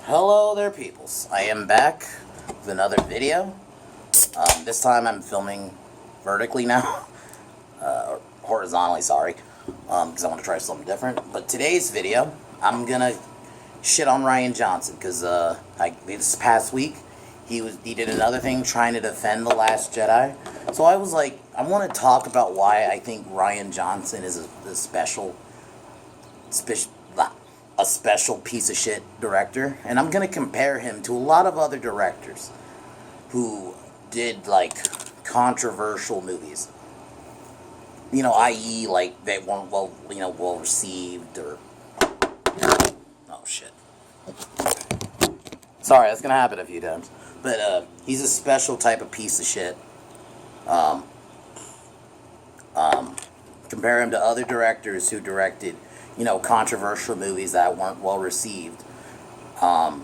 Hello there, peoples. I am back with another video. This time I'm filming vertically now. Horizontally, sorry. Because I want to try something different. But today's video, I'm gonna shit on Rian Johnson. Because this past week, he did another thing trying to defend The Last Jedi. So I was like, I want to talk about why I think Rian Johnson is a special piece of shit director, and I'm gonna compare him to a lot of other directors who did like controversial movies. You know, i.e., like they weren't well received, or oh shit. Sorry, that's gonna happen a few times. But he's a special type of piece of shit. Compare him to other directors who directed, controversial movies that weren't well received. But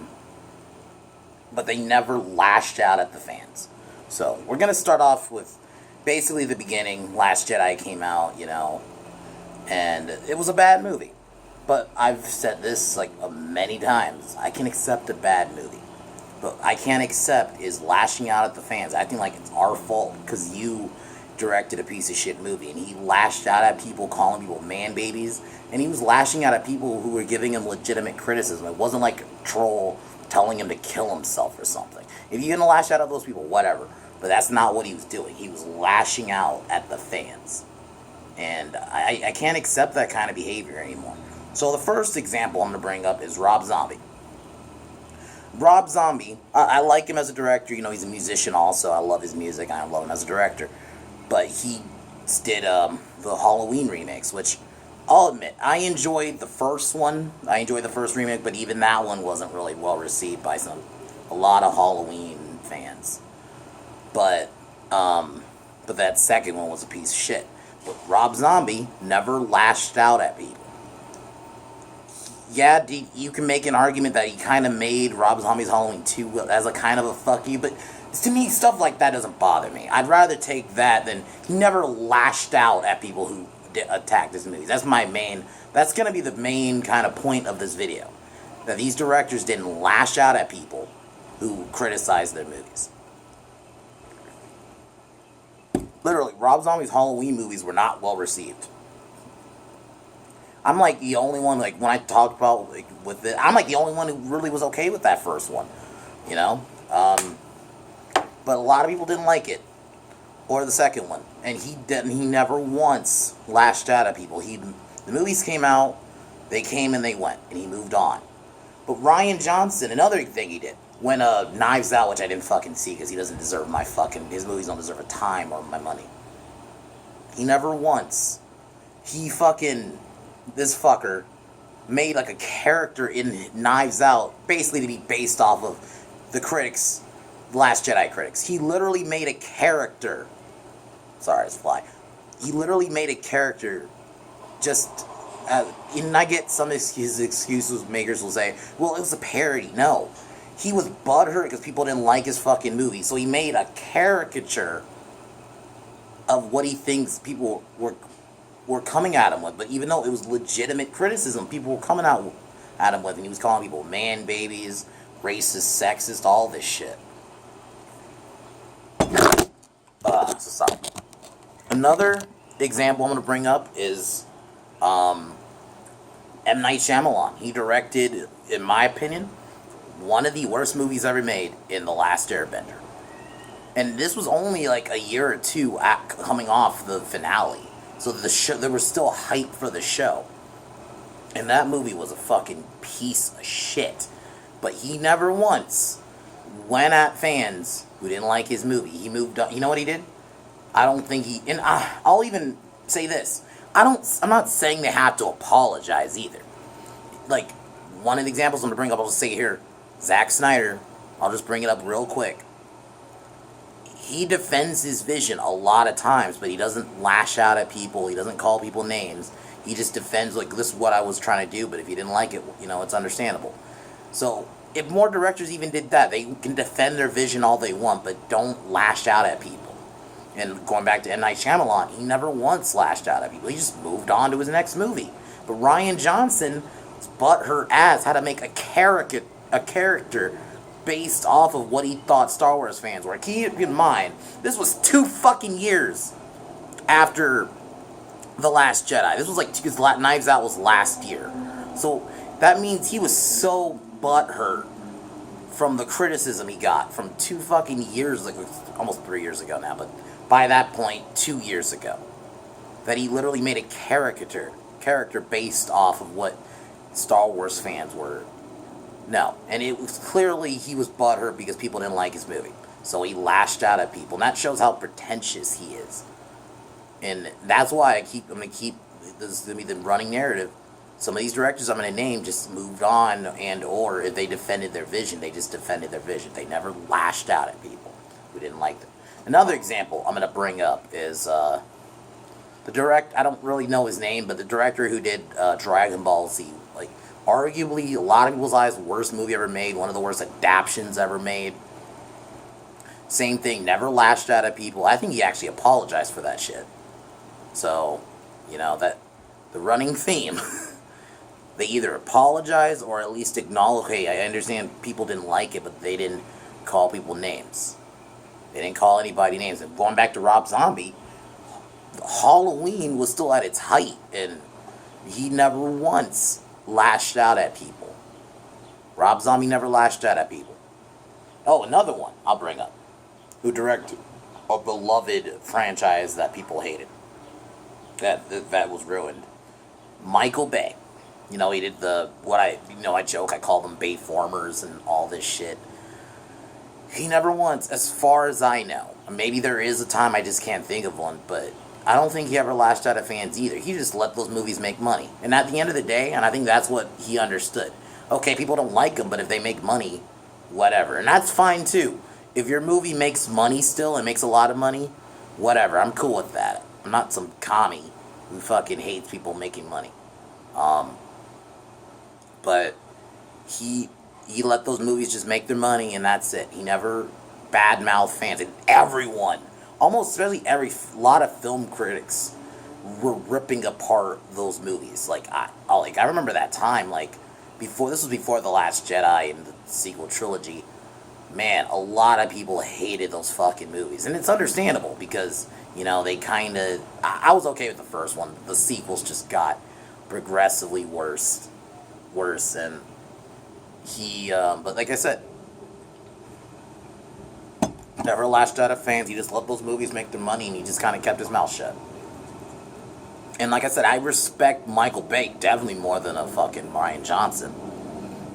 they never lashed out at the fans. So, we're going to start off with basically the beginning. Last Jedi came out, and it was a bad movie. But I've said this, many times. I can accept a bad movie. But I can't accept is lashing out at the fans, acting like it's our fault because you directed a piece of shit movie. And he lashed out at people, calling people man babies. And he was lashing out at people who were giving him legitimate criticism. It wasn't like a troll telling him to kill himself or something. If you're going to lash out at those people, whatever. But that's not what he was doing. He was lashing out at the fans. And I can't accept that kind of behavior anymore. So the first example I'm going to bring up is Rob Zombie. Rob Zombie, I like him as a director. He's a musician also. I love his music. I love him as a director. But he did the Halloween remakes, which I'll admit, I enjoyed the first one. I enjoyed the first remake, but even that one wasn't really well received by a lot of Halloween fans. But that second one was a piece of shit. But Rob Zombie never lashed out at people. Yeah, you can make an argument that he kind of made Rob Zombie's Halloween 2 as a kind of a fuck you, but to me, stuff like that doesn't bother me. I'd rather take that than he never lashed out at people who attacked his movies. That's going to be the main kind of point of this video. That these directors didn't lash out at people who criticized their movies. Literally, Rob Zombie's Halloween movies were not well received. I'm like the only one, when I talked about with it, I'm like the only one who really was okay with that first one, but a lot of people didn't like it, or the second one, and he never once lashed out at people. The movies came out, they came and they went, and he moved on. But Rian Johnson, another thing he did, when Knives Out, which I didn't fucking see because he doesn't deserve his movies don't deserve a time or my money. He never once, this fucker made a character in Knives Out, basically to be based off of the critics, Last Jedi critics. He literally made a character. Sorry, it's fly. He literally made a character just. And I get some his excuses makers will say, well, it was a parody. No. He was butthurt because people didn't like his fucking movie. So he made a caricature of what he thinks people were coming at him with. But even though it was legitimate criticism, people were coming out at him with. And he was calling people man babies, racist, sexist, all this shit. So sorry. Another example I'm going to bring up is M. Night Shyamalan. He directed, in my opinion, one of the worst movies ever made in The Last Airbender. And this was only a year or two coming off the finale. So there was still hype for the show. And that movie was a fucking piece of shit. But he never once went at fans who didn't like his movie. He moved on. You know what he did? I don't think he... And I'll even say this. I'm not saying they have to apologize either. One of the examples I'm going to bring up, I'll just say here. Zack Snyder, I'll just bring it up real quick. He defends his vision a lot of times, but he doesn't lash out at people. He doesn't call people names. He just defends, this is what I was trying to do, but if you didn't like it, it's understandable. So, if more directors even did that, they can defend their vision all they want, but don't lash out at people. And going back to M. Night Shyamalan, he never once lashed out at people. He just moved on to his next movie. But Rian Johnson, butthurt ass, had to make a a character based off of what he thought Star Wars fans were. Keep in mind, this was 2 fucking years after The Last Jedi. This was like, because Knives Out was last year. So that means he was so butthurt from the criticism he got from 2 fucking years ago, almost 3 years ago now, but by that point, 2 years ago, that he literally made a character based off of what Star Wars fans were. No, and it was clearly he was butthurt because people didn't like his movie. So he lashed out at people, and that shows how pretentious he is. And that's why I'm gonna keep this is gonna be the running narrative. Some of these directors I'm gonna name just moved on, and or if they defended their vision, they just defended their vision. They never lashed out at people who didn't like them. Another example I'm gonna bring up is I don't really know his name, but the director who did Dragon Ball Z, like arguably a lot of people's eyes, worst movie ever made, one of the worst adaptions ever made. Same thing, never lashed out at people. I think he actually apologized for that shit. So, that the running theme, they either apologize or at least acknowledge, hey, I understand people didn't like it, but they didn't call people names. They didn't call anybody names. And going back to Rob Zombie, Halloween was still at its height, and he never once lashed out at people. Rob Zombie never lashed out at people. Oh, another one I'll bring up, who directed a beloved franchise that people hated. That was ruined. Michael Bay. He did I joke, I call them Bayformers and all this shit. He never once, as far as I know, maybe there is a time I just can't think of one, but I don't think he ever lashed out at fans either. He just let those movies make money. And at the end of the day, and I think that's what he understood. Okay, people don't like them, but if they make money, whatever. And that's fine too. If your movie makes money still and makes a lot of money, whatever. I'm cool with that. I'm not some commie who fucking hates people making money. But he let those movies just make their money, and that's it. He never badmouthed fans. And everyone, almost especially a lot of film critics were ripping apart those movies. I remember that time, this was before The Last Jedi and the sequel trilogy. Man, a lot of people hated those fucking movies. And it's understandable because, they kind of... I was okay with the first one. The sequels just got progressively worse. And but like I said, never lashed out at fans. He just let those movies make their money, and he just kind of kept his mouth shut. And like I said, I respect Michael Bay definitely more than a fucking Rian Johnson.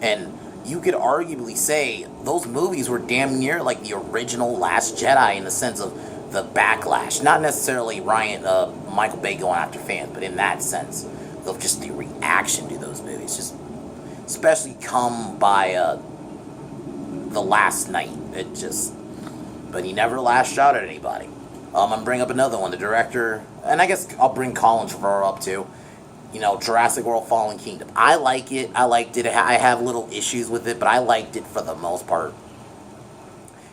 And you could arguably say those movies were damn near like the original Last Jedi in the sense of the backlash. Not necessarily Michael Bay going after fans, but in that sense of just the reaction to those movies. Just especially come by The Last Night. But he never lashed out at anybody. I'm going to bring up another one, the director, and I guess I'll bring Colin Trevorrow up too. Jurassic World Fallen Kingdom. I like it. I liked it. I have little issues with it, but I liked it for the most part.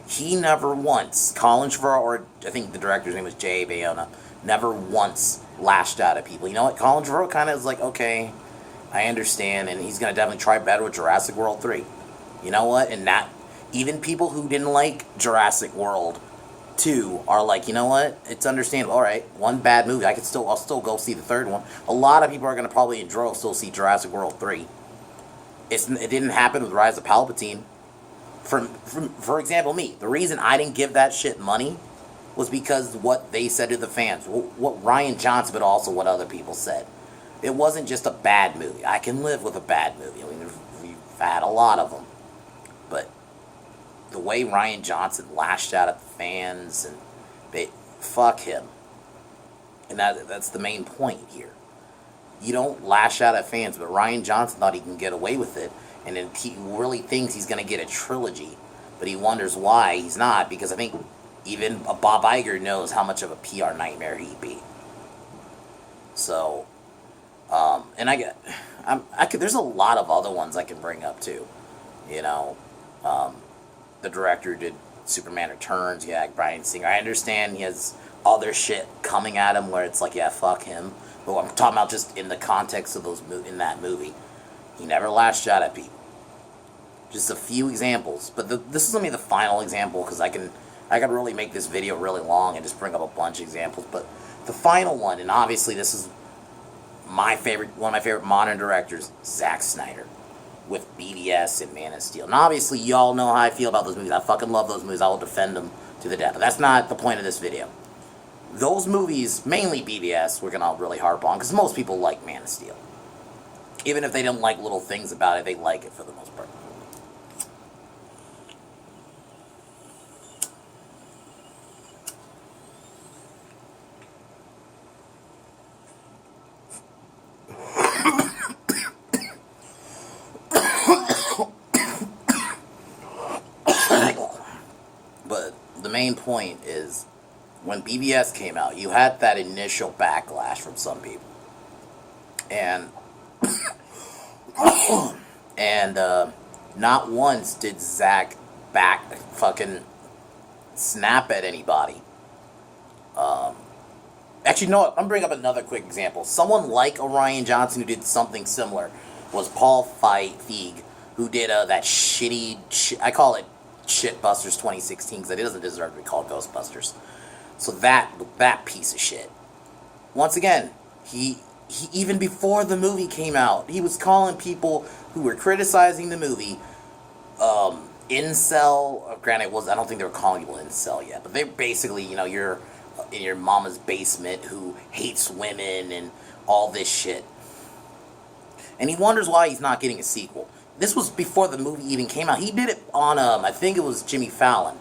He never once, Colin Trevorrow, or I think the director's name was Jay Bayona, never once lashed out at people. You know what? Colin Trevorrow kind of is like, okay, I understand, and he's going to definitely try better with Jurassic World 3. You know what? And that, even people who didn't like Jurassic World 2 are like, you know what? It's understandable. All right, one bad movie. I'll still go see the third one. A lot of people are going to probably in droves still see Jurassic World 3. It didn't happen with Rise of Palpatine. For example, me. The reason I didn't give that shit money was because what they said to the fans. What Rian Johnson, but also what other people said. It wasn't just a bad movie. I can live with a bad movie. I mean, we've had a lot of them. But the way Rian Johnson lashed out at the fans, and fuck him. And that's the main point here. You don't lash out at fans, but Rian Johnson thought he can get away with it, and then he really thinks he's going to get a trilogy, but he wonders why he's not, because I think even Bob Iger knows how much of a PR nightmare he'd be. So, and there's a lot of other ones I can bring up too. The director did Superman Returns. Yeah, Bryan Singer. I understand he has other shit coming at him where it's like, yeah, fuck him. But I'm talking about just in the context of in that movie. He never lashed out at people. Just a few examples, but this is gonna be the final example because I can really make this video really long and just bring up a bunch of examples. But the final one, and obviously this is one of my favorite modern directors, Zack Snyder, with BVS and Man of Steel. And obviously y'all know how I feel about those movies. I fucking love those movies. I will defend them to the death. But that's not the point of this video. Those movies, mainly BVS, we're gonna really harp on because most people like Man of Steel. Even if they don't like little things about it, they like it for the most part. But the main point is, when BVS came out, you had that initial backlash from some people. And not once did Zack fucking snap at anybody. Actually, no, I'm bringing up another quick example. Someone like RIan Johnson who did something similar was Paul Feig, who did that shitty, I call it Shitbusters 2016 because it doesn't deserve to be called Ghostbusters. So that piece of shit. Once again, he even before the movie came out, he was calling people who were criticizing the movie incel. Granted, I don't think they were calling people incel yet, but they basically, you're in your mama's basement who hates women and all this shit. And he wonders why he's not getting a sequel. This was before the movie even came out. He did it on, I think it was Jimmy Fallon.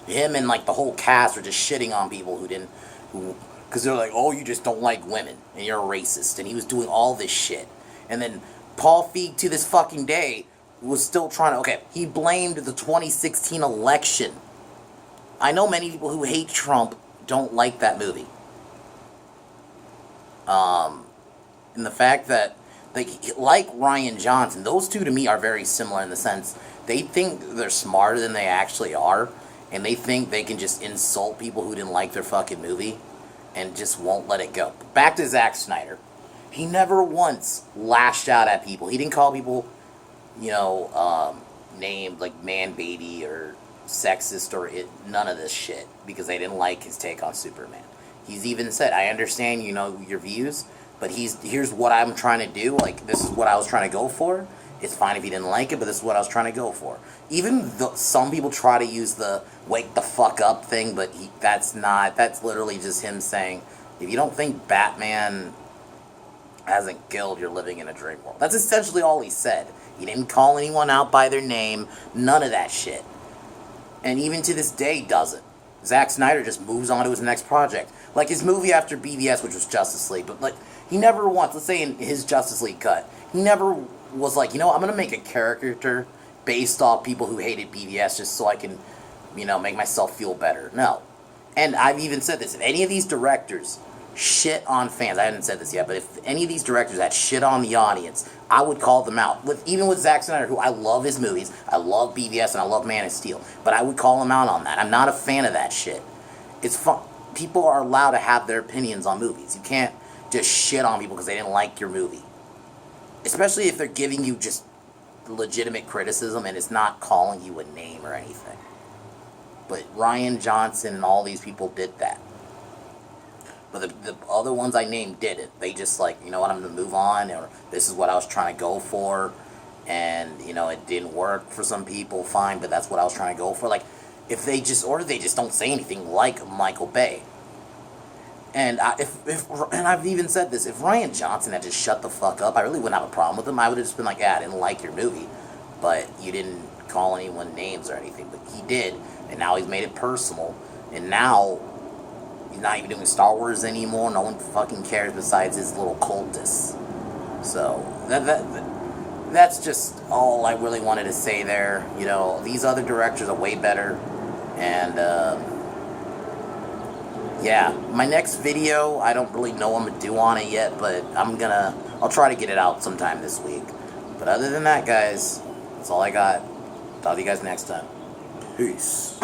Him and, the whole cast were just shitting on people because they're like, oh, you just don't like women, and you're a racist. And he was doing all this shit. And then Paul Feig, to this fucking day, was still trying to, he blamed the 2016 election. I know many people who hate Trump don't like that movie. And the fact that, like RIan Johnson, those two to me are very similar in the sense they think they're smarter than they actually are, and they think they can just insult people who didn't like their fucking movie and just won't let it go. Back to Zack Snyder. He never once lashed out at people. He didn't call people, named like man baby or sexist or none of this shit because they didn't like his take on Superman. He's even said, I understand, your views, but here's what I'm trying to do. This is what I was trying to go for. It's fine if you didn't like it, but this is what I was trying to go for. Even though some people try to use the wake the fuck up thing, but that's literally just him saying, if you don't think Batman hasn't killed, you're living in a dream world. That's essentially all he said. He didn't call anyone out by their name, none of that shit. And even to this day, doesn't. Zack Snyder just moves on to his next project. Like his movie after BVS, which was Justice League, but he never once, let's say in his Justice League cut, he never was like, I'm going to make a character based off people who hated BVS just so I can, make myself feel better. No. And I've even said this, if any of these directors shit on fans, I haven't said this yet, but if any of these directors had shit on the audience, I would call them out. Even with Zack Snyder, who I love his movies, I love BVS, and I love Man of Steel, but I would call him out on that. I'm not a fan of that shit. It's fun. People are allowed to have their opinions on movies. You can't just shit on people because they didn't like your movie. Especially if they're giving you just legitimate criticism and it's not calling you a name or anything. But RIan Johnson and all these people did that. But the other ones I named didn't. They just I'm going to move on, or this is what I was trying to go for, and, it didn't work for some people, fine, but that's what I was trying to go for. If they just don't say anything like Michael Bay. And and I've even said this, if RIan Johnson had just shut the fuck up, I really wouldn't have a problem with him. I would have just been like, I didn't like your movie, but you didn't call anyone names or anything. But he did, and now he's made it personal, and now he's not even doing Star Wars anymore. No one fucking cares besides his little cultists. So that's just all I really wanted to say there. These other directors are way better, and yeah, my next video, I don't really know what I'm going to do on it yet, but I'll try to get it out sometime this week. But other than that, guys, that's all I got. Talk to you guys next time. Peace.